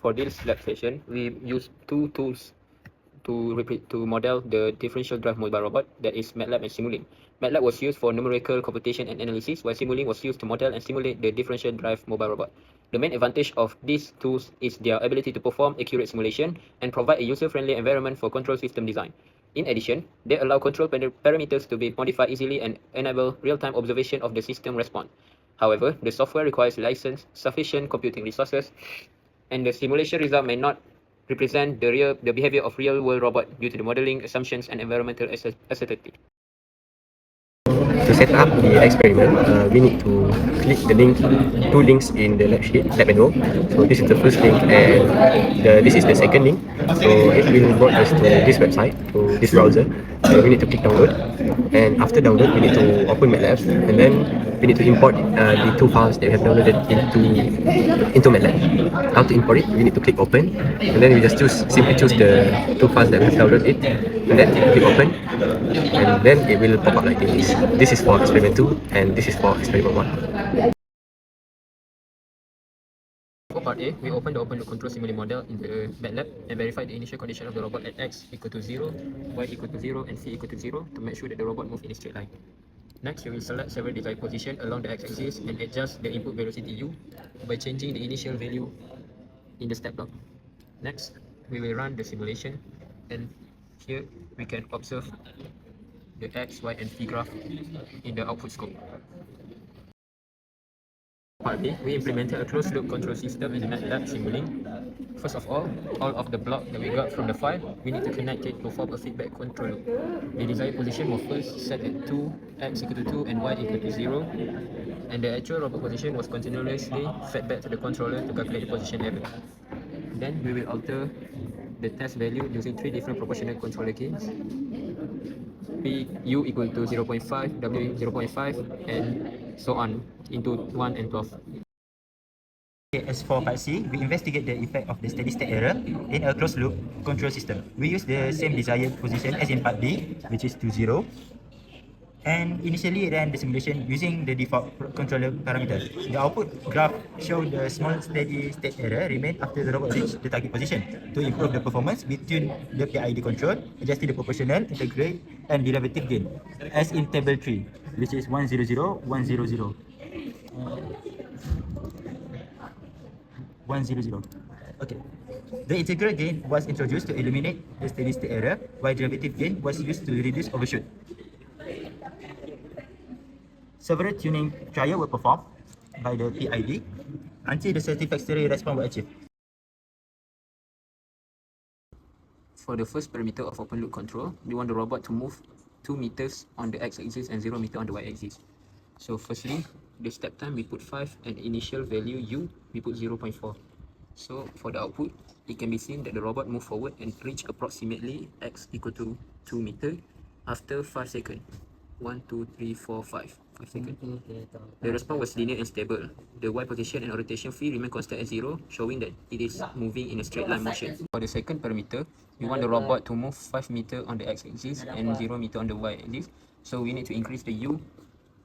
for this lab session, we used two tools to model the differential drive mobile robot, that is MATLAB and Simulink. MATLAB was used for numerical computation and analysis, while Simulink was used to model and simulate the differential drive mobile robot. The main advantage of these tools is their ability to perform accurate simulation and provide a user-friendly environment for control system design. In addition, they allow control parameters to be modified easily and enable real-time observation of the system response. However, the software requires license, sufficient computing resources, and the simulation result may not represent the behavior of real-world robot due to the modeling assumptions and environmental uncertainty. To set up the experiment, we need to click the link, two links in the lab sheet, lab manual. So this is the first link, and this is the second link. So it will bring us to this website, to this browser. So we need to click download, and after download, we need to open MATLAB, and then we need to import the two files that we have downloaded into MATLAB. How to import it? We need to click open, and then we just simply choose the two files that we have downloaded, and then click open, and then it will pop up like this. This is for experiment 2, and this is for experiment 1. For part A, we open the control simulator model in the MATLAB and verify the initial condition of the robot at x equal to 0, y equal to 0, and c equal to 0 to make sure that the robot moves in a straight line. Next, we will select several desired positions along the x-axis and adjust the input velocity u by changing the initial value in the step block. Next, we will run the simulation, and here we can observe the x, y, and v graph in the output scope. Part B, we implemented a closed-loop control system in the MATLAB Simulink. First of all of the block that we got from the file, we need to connect it to form a feedback control loop. The desired position was first set at 2, x equal to 2, and y equal to 0, and the actual robot position was continuously fed back to the controller to calculate the position error. Then we will alter the test value using 3 different proportional controller gains. U equal to 0.5, W 0.5, and so on into 1 and 12. As for part C, we investigate the effect of the steady state error in a closed loop control system. We use the same desired position as in part D, which is to 0, and initially ran the simulation using the default controller parameters. The output graph showed the small steady state error remained after the robot reached the target position. To improve the performance, we tuned the PID control, adjusted the proportional, integrate, and derivative gain, as in table 3, which is 100, 100. 100. Okay. The integral gain was introduced to eliminate the steady state error, while derivative gain was used to reduce overshoot. Several tuning trials were performed by the PID until the satisfactory response was achieved. For the first parameter of open loop control, we want the robot to move 2 meters on the x-axis and 0 meter on the y-axis. So firstly, the step time we put 5, and initial value u we put 0.4. So for the output, it can be seen that the robot moved forward and reached approximately x equal to 2 meter after 5 seconds. 1, 2, 3, 4, 5 seconds. The response was linear and stable. The y position and orientation phi remain constant at 0, showing that it is moving in a straight line motion. For the second parameter, we want the robot to move 5 meter on the x-axis and 0 meter on the y-axis. So we need to increase the u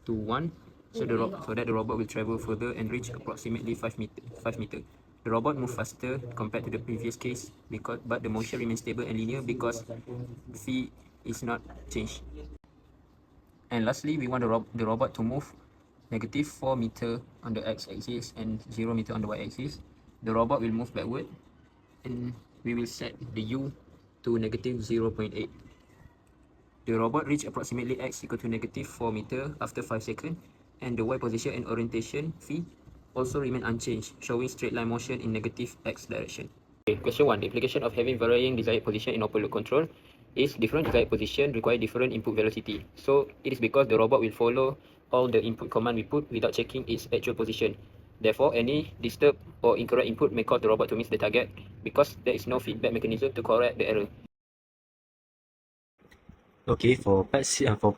to 1 so that the robot will travel further and reach approximately 5 meter. The robot moved faster compared to the previous case, but the motion remains stable and linear because phi is not changed. And lastly, we want the robot to move -4 meter on the x-axis and 0 meter on the y-axis. The robot will move backward, and we will set the u to -0.8. The robot reached approximately x equal to -4 meter after 5 seconds, and the y position and orientation phi also remain unchanged, showing straight line motion in negative x direction. Okay, question 1. The implication of having varying desired position in open loop control is different desired position require different input velocity. So it is because the robot will follow all the input command we put without checking its actual position. Therefore, any disturbed or incorrect input may cause the robot to miss the target because there is no feedback mechanism to correct the error. Okay, for part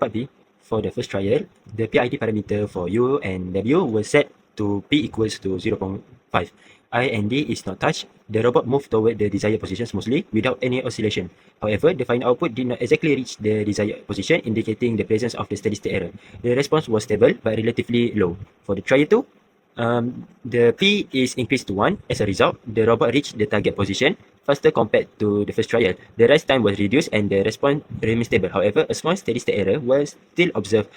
B, for the first trial, the PID parameter for U and W were set to P equals to 0.5. I and D is not touched. The robot moved toward the desired position smoothly without any oscillation. However, the final output did not exactly reach the desired position, indicating the presence of the steady state error. The response was stable but relatively low. For the trial 2, The P is increased to 1. As a result, the robot reached the target position faster compared to the first trial. The rise time was reduced and the response remained stable. However, a small steady state error was still observed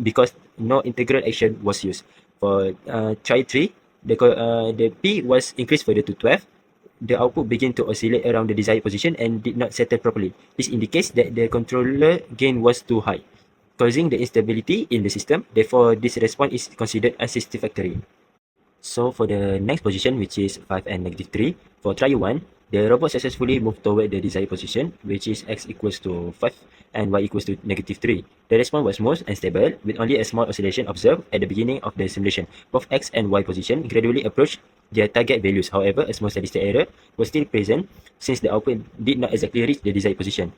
because no integral action was used. For trial 3, the P was increased further to 12. The output began to oscillate around the desired position and did not settle properly. This indicates that the controller gain was too high, causing the instability in the system. Therefore, this response is considered unsatisfactory. So for the next position, which is 5 and -3, for trial 1, the robot successfully moved toward the desired position, which is x equals to 5 and y equals to -3. The response was smooth and stable, with only a small oscillation observed at the beginning of the simulation. Both x and y position gradually approached their target values. However, a small steady state error was still present since the output did not exactly reach the desired position.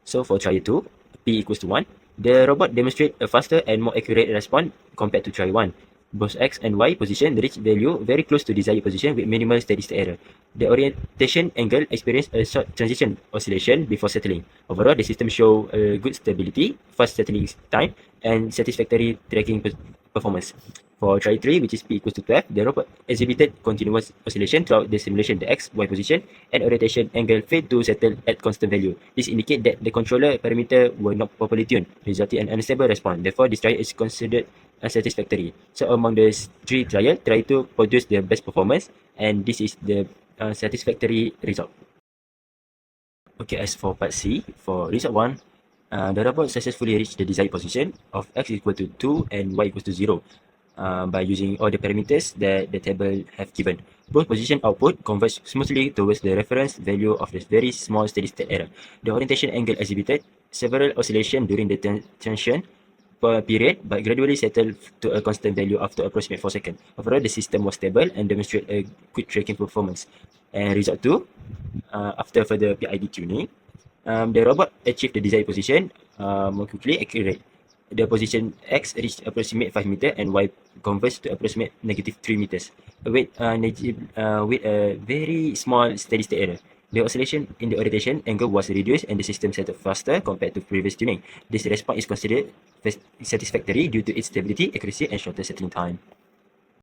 So for trial 2, p equals to 1, the robot demonstrated a faster and more accurate response compared to trial 1. Both x and y position reached value very close to desired position with minimal steady state error. The orientation angle experienced a short transition oscillation before settling. Overall, the system showed good stability, fast settling time, and satisfactory tracking performance. For trial 3, which is p equals to 12, the robot exhibited continuous oscillation throughout the simulation. The x, y position, and orientation angle failed to settle at constant value. This indicates that the controller parameters were not properly tuned, resulting in an unstable response. Therefore, this trial is considered unsatisfactory. So among the 3 trials, trial 2 produced the best performance, and this is the satisfactory result. Okay, as for part C, for result 1, the robot successfully reached the desired position of x equal to 2 and y equals to 0 by using all the parameters that the table have given. Both position output converged smoothly towards the reference value of the very small steady state error. The orientation angle exhibited several oscillations during the tension per period, but gradually settled to a constant value after approximately 4 seconds. Overall, the system was stable and demonstrated a good tracking performance. And result 2, after further PID tuning, the robot achieved the desired position more quickly, accurate. The position x reached approximate 5 meters and y converged to approximate -3 meters with a very small steady state error. The oscillation in the orientation angle was reduced and the system settled faster compared to previous tuning. This response is considered satisfactory due to its stability, accuracy, and shorter settling time.